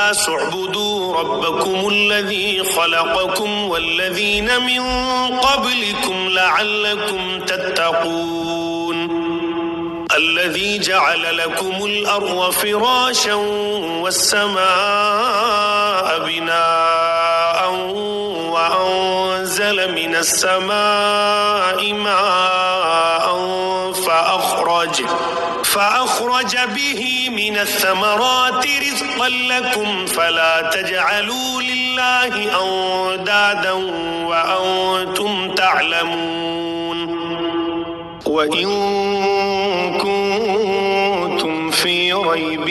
الناس اعبدوا ربكم الذي خلقكم والذين من قبلكم لعلكم تتقون الذي جعل لكم الأرض فراشا والسماء بناء وأنزل من السماء ماء فأخرج به من الثمرات رزقا لكم فلا تجعلوا لله أندادا وأنتم تعلمون وإن كنتم في ريب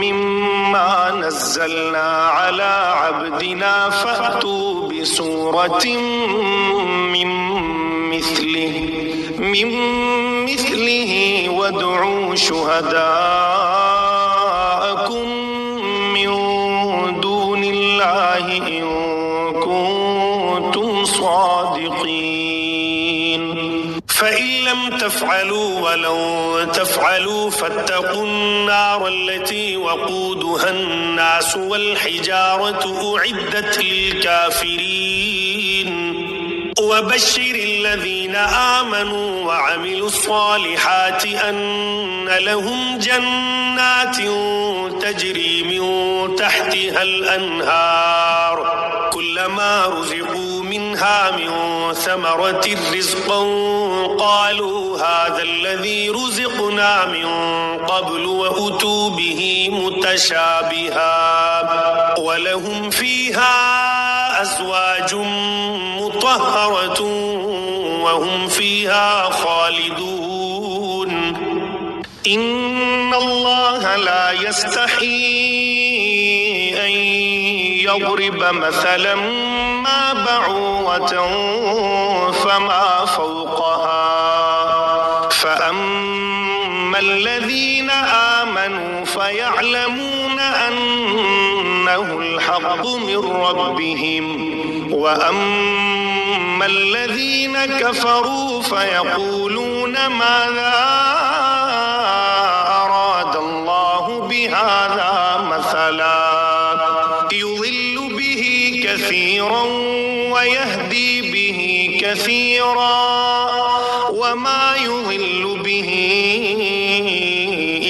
مما نزلنا على عبدنا فأتوا بسورة من مثله وادعوا شهداءكم من دون الله إن كنتم صادقين فإن لم تفعلوا ولن تفعلوا فاتقوا النار التي وقودها الناس والحجارة أعدت للكافرين وبشر الذين آمنوا وعملوا الصالحات أن لهم جنات تجري من تحتها الأنهار كلما رزقوا منها من ثمرة رزقا قالوا هذا الذي رزقنا من قبل وأتوا به متشابها ولهم فيها أزواج مطهرة وهم فيها خالدون إن الله لا يستحيي أن يضرب مثلا ما بعوضة فما فوقها فأما الذين آمنوا فيعلمون أنه الحق من ربهم وأما الذين كفروا فيقولون ماذا أراد الله بهذا مثلا يضل به كثيرا ويهدي به كثيرا وما يضل به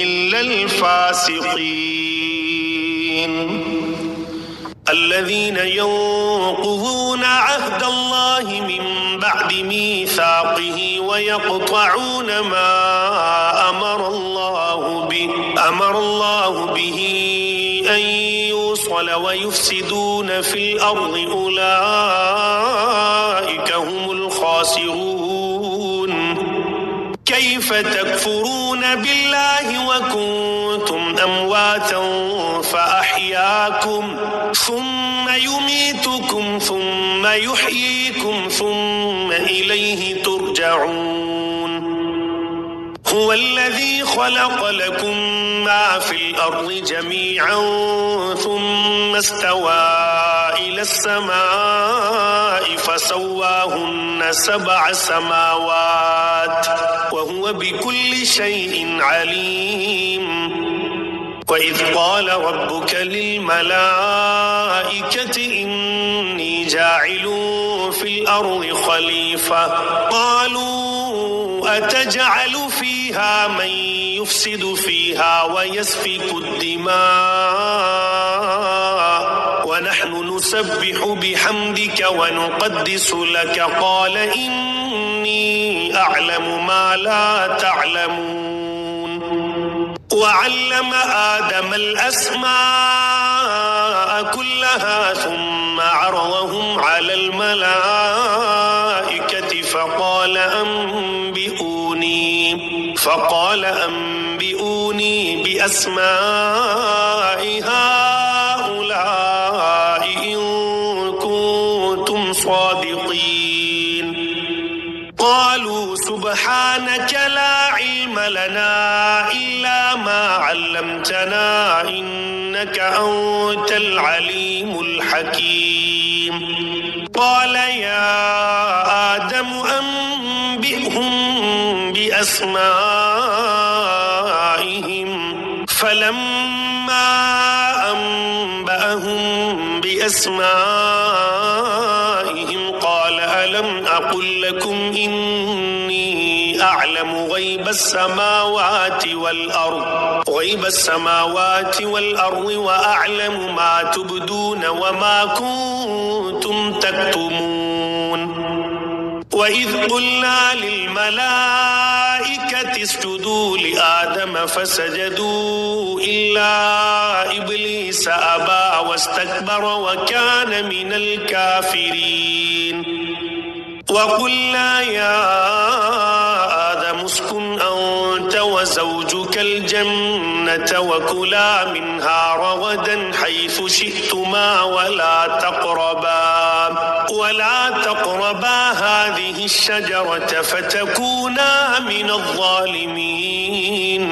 إلا الفاسقين الذين ينقضون عهد الله من بعد ميثاقه ويقطعون ما أمر الله به أن يوصل ويفسدون في الأرض أولئك هم الخاسرون كيف تكفرون بالله وكنتم أمواتا فأحياكم ثم يميتكم ثم يحييكم ثم إليه ترجعون هو الذي خلق لكم ما في الأرض جميعا ثم استوى إلى السماء فسواهن 7 سماوات وهو بكل شيء عليم وإذ قال ربك للملائكة إني جاعل في الأرض خليفة قالوا أتجعل فيها من يفسد فيها ويسفك الدماء ونحن نسبح بحمدك ونقدس لك قال إني أعلم ما لا تعلمون وعلم آدم الأسماء كلها ثم عرضهم على الملائكة فقال أنبئوني بأسماء هؤلاء إن كنتم صادقين قالوا سبحانك لا علم لنا إلا ما علمتنا إنك أنت العليم الحكيم قال يا آدم أنبئهم بأسمائهم فلما فلما أنبأهم بأسمائهم قال ألم أقل لكم إني أعلم غيب السماوات والأرض وأعلم ما تبدون وما كنتم تكتمون وإذ قلنا للملائكة اسجدوا لآدم فسجدوا إلا إبليس أبى واستكبر وكان من الكافرين وقلنا يا آدم اسكن أنت وزوجك الجنة وكلا منها رغدا حيث شئتما ولا تقربا هذه الشجرة فتكونا من الظالمين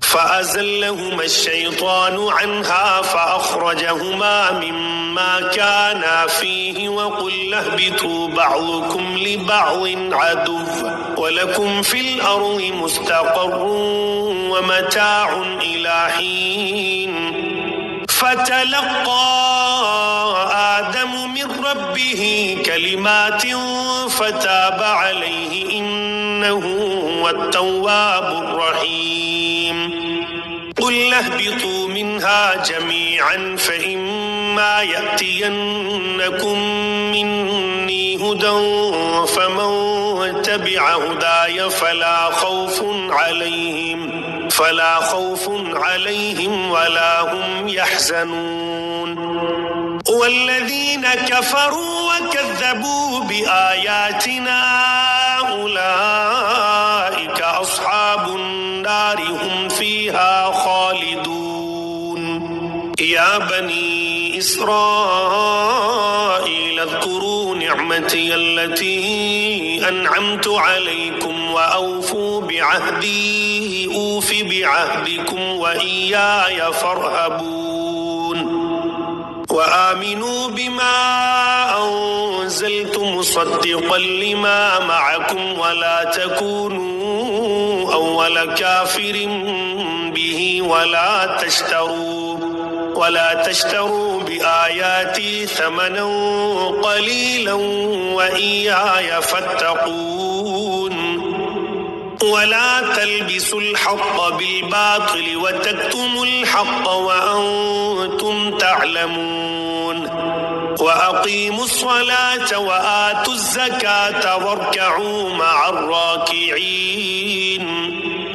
فأزلهما الشيطان عنها فأخرجهما مما كانا فيه وقلنا اهبطوا بعضكم لبعض عدو ولكم في الأرض مستقر ومتاع إلى حين فتلقى آدم من ربه كلمات فتاب عليه إنه هو التواب الرحيم قل اهبطوا منها جميعا فإما يأتينكم مني هدى فمن تبع هداي فلا خوف عليهم ولا هم يحزنون والذين كفروا وكذبوا بآياتنا أولئك أصحاب النار هم فيها خالدون يا بني إسرائيل اذكروا نعمتي التي أنعمت عليكم وأوفوا بعهدي أوف بعهدكم وإياي فارهبون وآمنوا بما أنزلت مصدقا لما معكم ولا تكونوا أول كافر به ولا تشتروا بآياتي ثمنا قليلا وإياي فاتقون ولا تلبسوا الحق بالباطل وتكتموا الحق وأنتم تعلمون وأقيموا الصلاة وآتوا الزكاة واركعوا مع الراكعين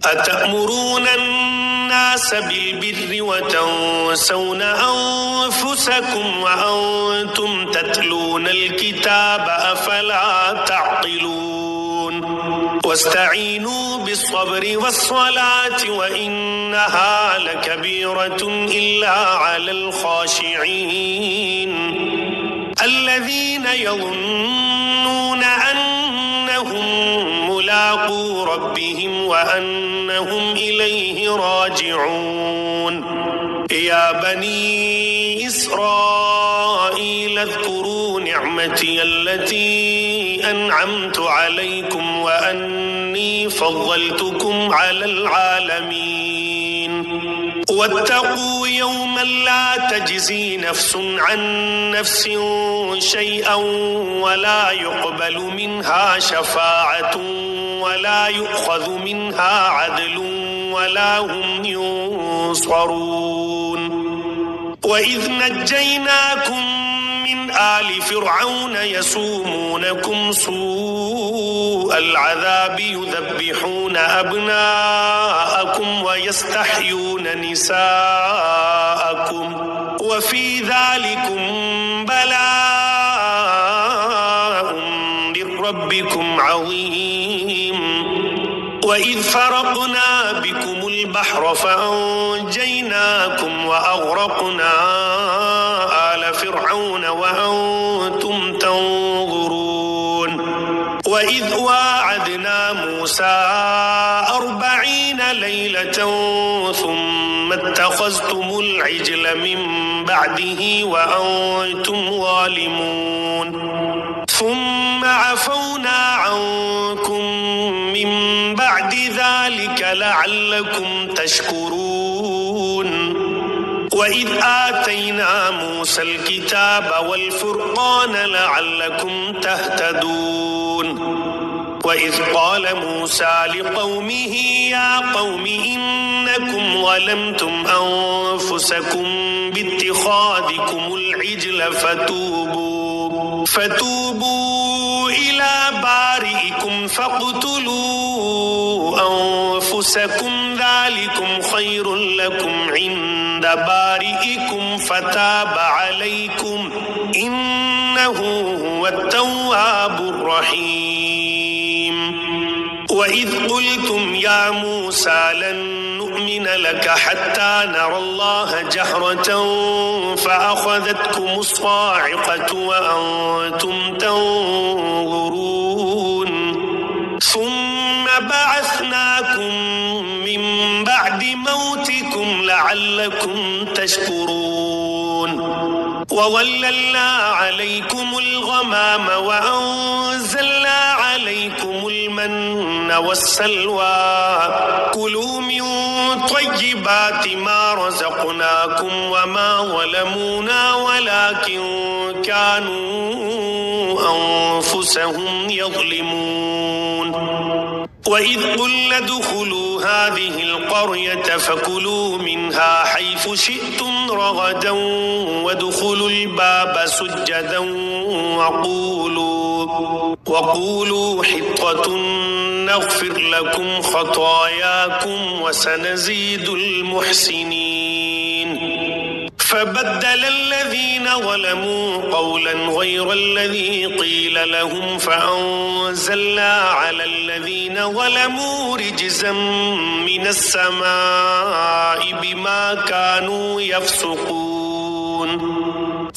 أتأمرون الناس بالبر وتنسون أنفسكم وأنتم تتلون الكتاب أفلا تعقلون واستعينوا بالصبر والصلاة وإنها لكبيرة إلا على الخاشعين الذين يظنون أنهم ملاقو ربهم وأنهم إليه راجعون يا بني إسرائيل اذكروا نعمتي التي أنعمت عليكم وأني فضلتكم على العالمين واتقوا يوما لا تجزي نفس عن نفس شيئا ولا يقبل منها شفاعة ولا يؤخذ منها عدل ولا هم ينصرون وإذ نجيناكم من آل فرعون يسومونكم سوء العذاب يذبحون أبناءكم ويستحيون نساءكم وفي ذلكم بلاء من ربكم عظيم وإذ فرقنا بكم البحر فأنجيناكم وأغرقنا آل فرعون وأنتم تنظرون وإذ واعدنا موسى 40 ليلة ثم اتخذتم العجل من بعده وأنتم ظالمون ثم عفونا عنكم من بعد ذلك لعلكم تشكرون وإذ آتينا موسى الكتاب والفرقان لعلكم تهتدون وإذ قال موسى لقومه يا قوم إنكم ظلمتم أنفسكم باتخاذكم العجل فتوبوا إلى بارئكم فاقتلوا أنفسكم ذلكم خير لكم عند بارئكم فتاب عليكم إنه هو التواب الرحيم وإذ قلتم يا موسى لن نؤمن لك حتى نرى الله جهرة فأخذتكم الصاعقة وأنتم تنظرون ثم بعثناكم من بعد موتكم لعلكم تشكرون وظللنا عليكم الغمام وأنزلنا عليكم المن والسلوى كلوا من طيبات ما رزقناكم وما ظلمونا ولكن كانوا أنفسهم يظلمون وإذ قلنا ادخلوا هذه القرية فكلوا منها حيث شئتم رغدا وادخلوا الباب سجدا وقولوا حطة نغفر لكم خطاياكم وسنزيد المحسنين فبدل الذين ظلموا قولا غير الذي قيل لهم فأنزلنا على الذين ظلموا رجزا من السماء بما كانوا يفسقون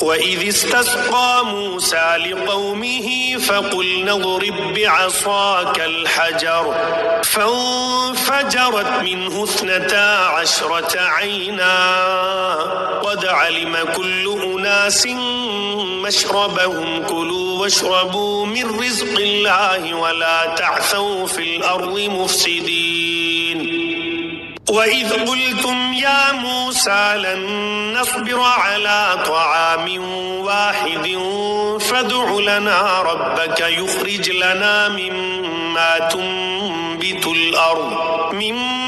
وإذ استسقى موسى لقومه فقلنا اضرب بعصاك الحجر فانفجرت منه 12 عينا قد علم كل أناس مشربهم كلوا واشربوا من رزق الله ولا تعثوا في الأرض مفسدين وإذ قلتم يا موسى لن نصبر على طعام واحد فادع لنا ربك يخرج لنا مما تنبت الأرض من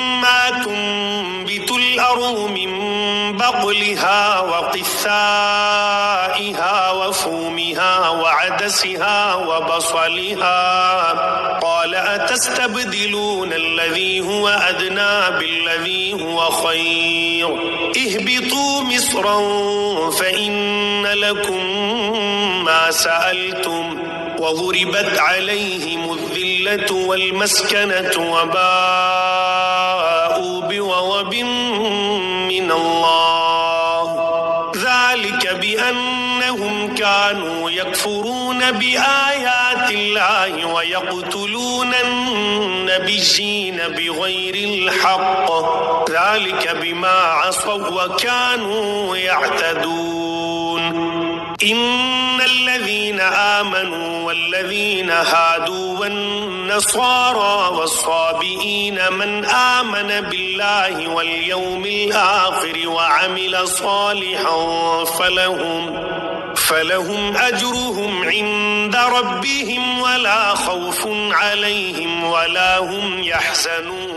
بقلها وقثائها وفومها وعدسها وبصلها قال أتستبدلون الذي هو أدنى بالذي هو خير اهبطوا مصرا فإن لكم ما سألتم وضربت عليهم الذلة والمسكنة وباءوا بغضب من الله ذلك بأنهم كانوا يكفرون بآيات الله ويقتلون النبيين بغير الحق ذلك بما عصوا وكانوا يعتدون إن الذين آمنوا والذين هادوا والنصارى والصابئين من آمن بالله واليوم الآخر وعمل صالحا فلهم أجرهم عند ربهم ولا خوف عليهم ولا هم يحزنون